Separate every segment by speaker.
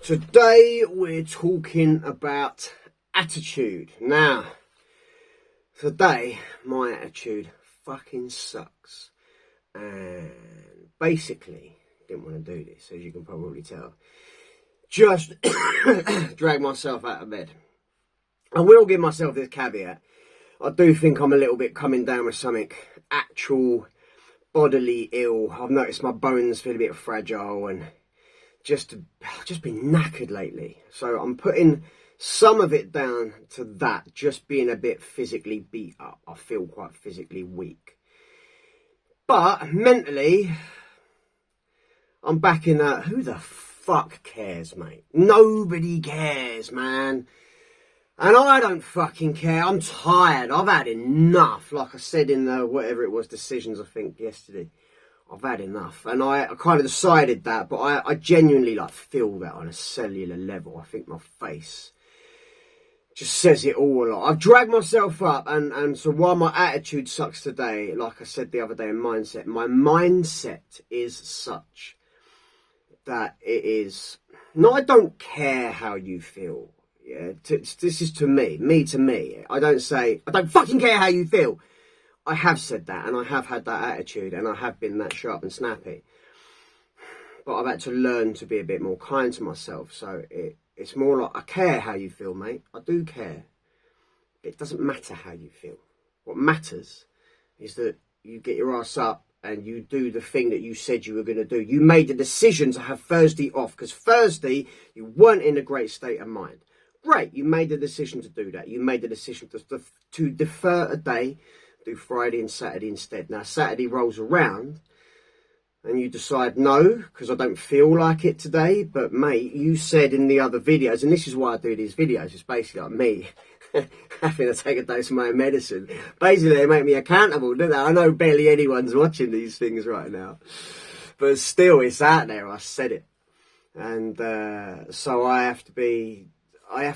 Speaker 1: Today we're talking about attitude. Now, today my attitude fucking sucks. And basically, didn't want to do this, as you can probably tell. Just drag myself out of bed. I will give myself this caveat. I do think I'm a little bit coming down with something actual bodily ill. I've noticed my bones feel a bit fragile and just been knackered lately. So I'm putting some of it down to that, just being a bit physically beat up. I feel quite physically weak. But mentally, I'm back in that, who the fuck cares, mate? Nobody cares, man. And I don't fucking care. I'm tired. I've had enough. Like I said in the, whatever it was, decisions, I think, yesterday. I've had enough. And I kind of decided that, but I genuinely feel that on a cellular level. I think my face just says it all a lot. I've dragged myself up, and so while my attitude sucks today, like I said the other day in mindset, my mindset is such that it is, no, I don't care how you feel. Yeah, this is to me to me. I don't say, I don't fucking care how you feel. I have said that, and I have had that attitude, and I have been that sharp and snappy. But I've had to learn to be a bit more kind to myself. So it's more like, I care how you feel, mate. I do care. It doesn't matter how you feel. What matters is that you get your ass up and you do the thing that you said you were going to do. You made the decision to have Thursday off, because Thursday you weren't in a great state of mind. Great, you made the decision to do that. You made the decision to defer a day, do Friday and Saturday instead. Now, Saturday rolls around and you decide, no, because I don't feel like it today. But, mate, you said in the other videos, and this is why I do these videos, it's basically like me having to take a dose of my own medicine. Basically, they make me accountable, don't they? I know barely anyone's watching these things right now. But still, it's out there. I said it. And so I have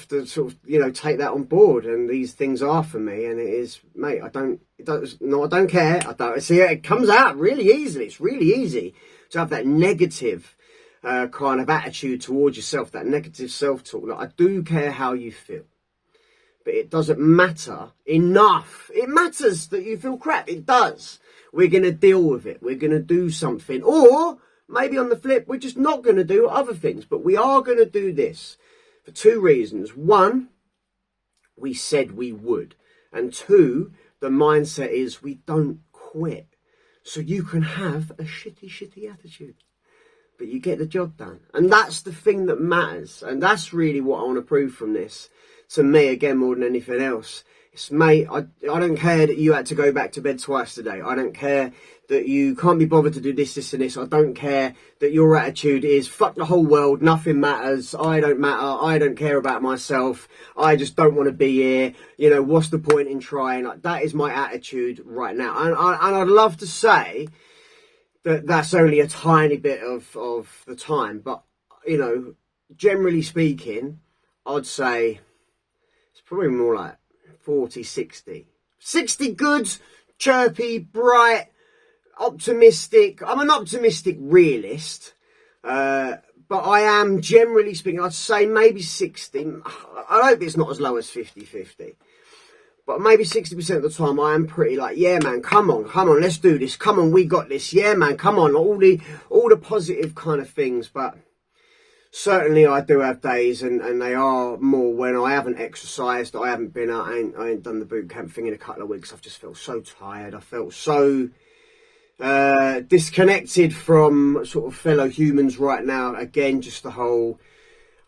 Speaker 1: to sort of, take that on board, and these things are for me, and it is, mate, I don't care. I don't see it comes out really easily. It's really easy to have that negative kind of attitude towards yourself, that negative self-talk. Like, I do care how you feel, but it doesn't matter enough. It matters that you feel crap. It does. We're going to deal with it. We're going to do something, or maybe on the flip, we're just not going to do other things, but we are going to do this. For two reasons. One, we said we would. And two, the mindset is we don't quit. So you can have a shitty attitude, but you get the job done. And that's the thing that matters. And that's really what I want to prove from this. To me, again, more than anything else. It's, mate, I don't care that you had to go back to bed twice today. I don't care that you can't be bothered to do this and this. I don't care that your attitude is fuck the whole world, nothing matters, I don't matter, I don't care about myself, I just don't want to be here, what's the point in trying? Like, that is my attitude right now. And I'd love to say that that's only a tiny bit of the time, but, generally speaking, I'd say it's probably more like 40, 60. 60 good, chirpy, bright, optimistic. I'm an optimistic realist, but I am, generally speaking, I'd say maybe 60. I hope it's not as low as 50-50. But maybe 60% of the time I am pretty like, yeah, man, come on, let's do this. Come on, we got this. Yeah, man, come on. All the positive kind of things. But certainly I do have days, and they are more when I haven't exercised. I haven't been out. I ain't done the boot camp thing in a couple of weeks. I've just felt so tired. I felt so disconnected from sort of fellow humans right now. Again, just the whole,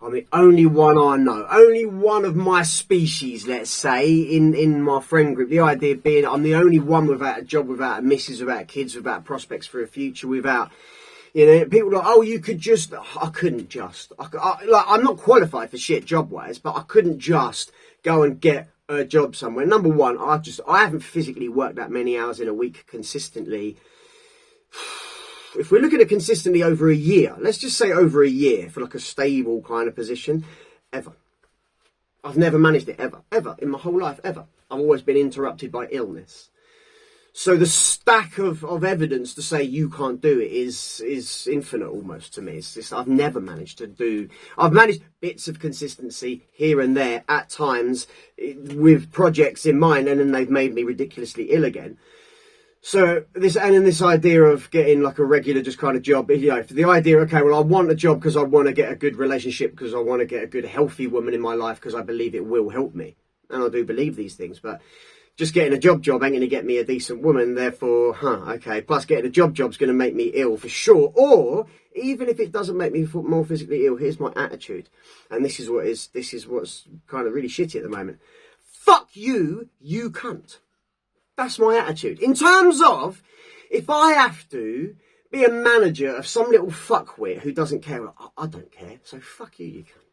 Speaker 1: I'm the only one I know, only one of my species, let's say, in my friend group. The idea being I'm the only one without a job, without a missus, without kids, without prospects for a future, without, people are like, oh, you could just, I couldn't just, I'm not qualified for shit job-wise, but I couldn't just go and get a job somewhere. Number one, I haven't physically worked that many hours in a week consistently. If we're looking at consistently over a year, let's just say over a year for like a stable kind of position, ever. I've never managed it ever in my whole life, ever. I've always been interrupted by illness. So the stack of evidence to say you can't do it is infinite almost to me. It's just, I've never managed to do. I've managed bits of consistency here and there at times with projects in mind, and then they've made me ridiculously ill again. So this idea of getting like a regular just kind of job, you know, the idea, okay, well, I want a job because I want to get a good relationship, because I want to get a good healthy woman in my life, because I believe it will help me, and I do believe these things, but just getting a job ain't going to get me a decent woman. Therefore, okay. Plus, getting a job's going to make me ill for sure. Or even if it doesn't make me more physically ill, here's my attitude, and this is what's kind of really shitty at the moment. Fuck you, you cunt. That's my attitude. In terms of, if I have to be a manager of some little fuckwit who doesn't care, I don't care. So fuck you, you cunt.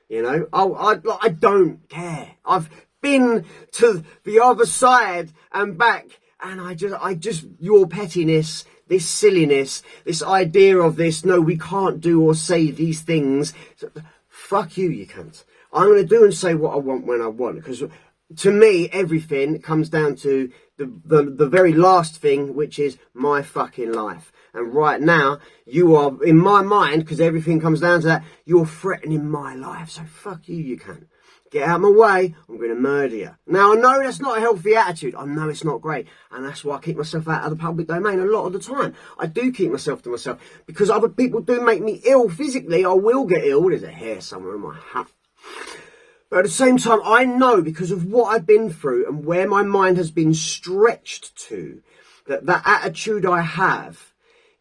Speaker 1: You know, I don't care. I've been to the other side and back, and I just your pettiness, this silliness, this idea of this, no, we can't do or say these things. So, fuck you, you cunt. I'm going to do and say what I want when I want, because to me, everything comes down to the very last thing, which is my fucking life. And right now, you are, in my mind, because everything comes down to that, you're threatening my life. So fuck you, you cunt. Get out of my way, I'm going to murder you. Now, I know that's not a healthy attitude. I know it's not great. And that's why I keep myself out of the public domain a lot of the time. I do keep myself to myself, because other people do make me ill physically. I will get ill. There's a hair somewhere in my hat. But at the same time, I know, because of what I've been through and where my mind has been stretched to, that attitude I have,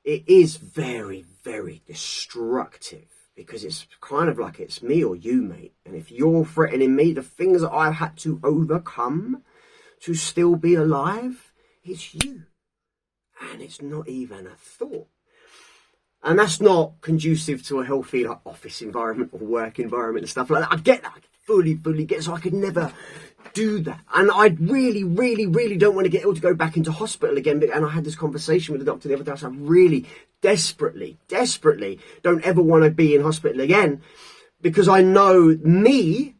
Speaker 1: it is very, very destructive. Because it's kind of like it's me or you, mate. And if you're threatening me, the things that I've had to overcome to still be alive, it's you. And it's not even a thought. And that's not conducive to a healthy like, office environment or work environment and stuff like that. I get that. I fully get it. So I could never do that. And I really, really, really don't want to get ill to go back into hospital again. And I had this conversation with the doctor the other day. So I really desperately don't ever want to be in hospital again, because I know me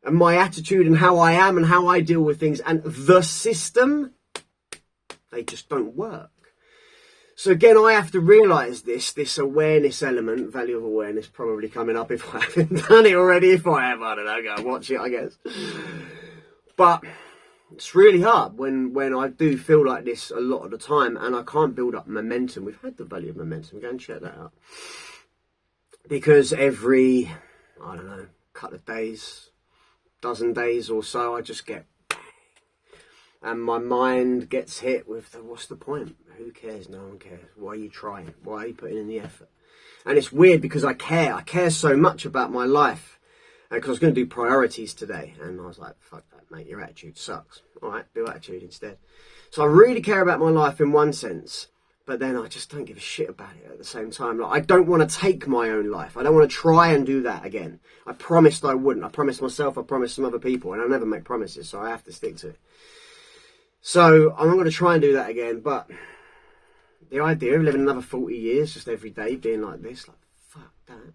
Speaker 1: and my attitude and how I am and how I deal with things, and the system, they just don't work. So again, I have to realise this awareness element, value of awareness, probably coming up if I haven't done it already. If I have, I don't know, go and watch it, I guess. But it's really hard when I do feel like this a lot of the time, and I can't build up momentum. We've had the value of momentum. Go and check that out. Because every, I don't know, couple of days, dozen days or so, I just get, and my mind gets hit with what's the point? Who cares? No one cares. Why are you trying? Why are you putting in the effort? And it's weird, because I care so much about my life. Because I was going to do priorities today, and I was like, fuck that, mate, your attitude sucks. All right, do attitude instead. So I really care about my life in one sense, but then I just don't give a shit about it at the same time. Like, I don't want to take my own life. I don't want to try and do that again. I promised I wouldn't. I promised myself, I promised some other people, and I never make promises, so I have to stick to it. So I'm not going to try and do that again, but the idea of living another 40 years just every day being like this, like, fuck that.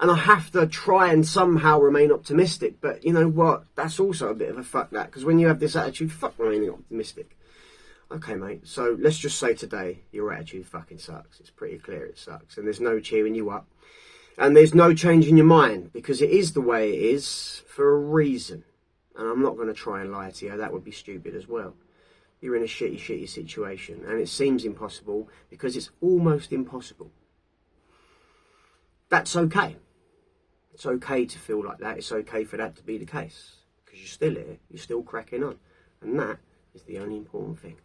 Speaker 1: And I have to try and somehow remain optimistic. But you know what? That's also a bit of a fuck that. Because when you have this attitude, fuck remaining optimistic. Okay, mate. So let's just say today, your attitude fucking sucks. It's pretty clear it sucks. And there's no cheering you up. And there's no changing your mind. Because it is the way it is for a reason. And I'm not going to try and lie to you. That would be stupid as well. You're in a shitty situation. And it seems impossible because it's almost impossible. That's okay. It's okay to feel like that. It's okay for that to be the case. Because you're still here. You're still cracking on. And that is the only important thing.